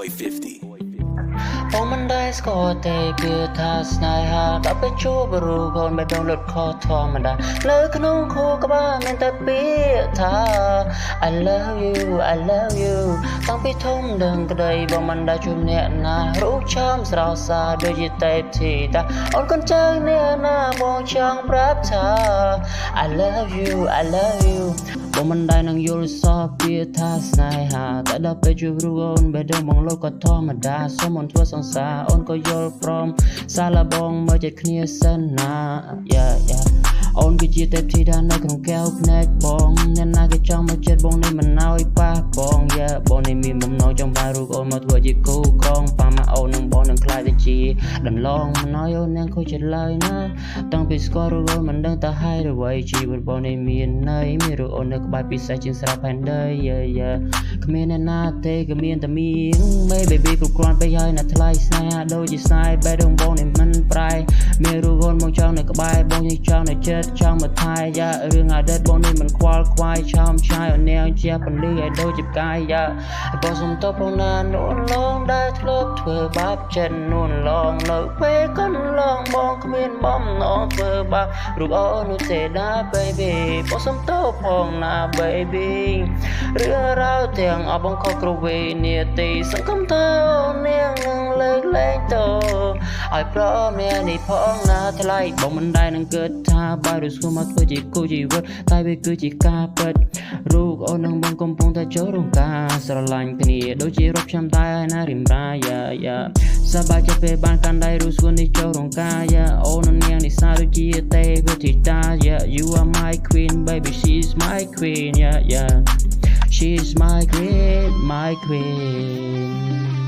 Boy 50ผมมันได้สกอร์เตะเพื่อท่าสไนฮาดับไปชูบรูก่อนไม่ต้องลดคอทอมันได้เลยขนมคู่กับบ้านมันแต่เปียท่า I love you I love you ต้องไปทุ่มดึงกระไดบอกมันได้ชุมเนี่ยนะรู้ช้ำสาวสาโดยจิตเตะที่ตาอ่อนคนใจเนี่ยนะบอกช่างปรับท่า I love you I love you บอกมันได้นั่งอยู่ซอเปียท่าสไนฮาแต่ดับไปชูบรูก่อนไม่ต้องมองโลกก็ทอมันได้สมนทั่วสงสารอ่อนก็ยอมพร้อมสารบองมาจากเคลียร์เส้นหน้าអូនគឺជាទេពធីតានៅក្នុងកែវភ្នែកបងអ្នកណាគេចង់មកចិត្តបងនេះមិនណោយប៉ះបងបងនេះមានបំណងចង់បានរូបអូនមកធ្វើជាគូក្រងប៉ាម៉ាអូននឹងបងនឹងខ្លាចទៅជាដន្លងមិនណោយអូននាងខូចចិត្តឡើយណាតាំងពីស្គាល់រូបអូនមិនដឹងតើហេតុអ្វីជីវិតបងនេះមានន័យមានរូបអូននៅក្បែរពិសេសជាងស្រាប់ផែនដីគ្មានអ្នកណាទេក៏មានតែមីងមេ baby គ្រប់គ្រាន់ពេកហើយណាថ្លៃស្នេហាដូចជាស្នេហ៍បែបបងនេះមិនប្រែមានរូបអូនមកចង់នៅក្បែរបងនេះចង់នៅចិត្តចង់មកថែរឿងអតីតបងនេះមិនខ្វល់ខ្វាយឆោមឆាយអូននាងជាពលឺឲ្យដូចជាផ្កាយបងសុំតបបងណានួនឡងដែលធ្លាប់ធ្វើបាបចិត្តនួនឡងនៅពេលកន្លងបងគ្មានបំណងធ្វើបាបរូបអូននោះទេណា baby បងសុំតបផងណា baby រឿងរ៉ាវទាំងអស់បងខុសគ្រប់វេនាទីសង្ឃឹមថាអូននាងនឹងលើកលែងតឲ្យព្រមនាងនេះផងណាថ្លៃបងមិនដែលនឹងគិតថាបាយឬស្គមមកធ្វើជាគូជីវិតតែវាគឺជាការពិតរូបអូននឹងបងកំពុងតែចូលរងការស្រឡាញ់គ្នាដូចជារົບឆ្នាំតែហើយណារិមរាសប្បាយចិត្តពេលបានកាន់ដៃរូបស្គននេះចូលរងការអូននាងនេះសារដូចជាទេវធីតា you are my queen baby she's my queen she's my queen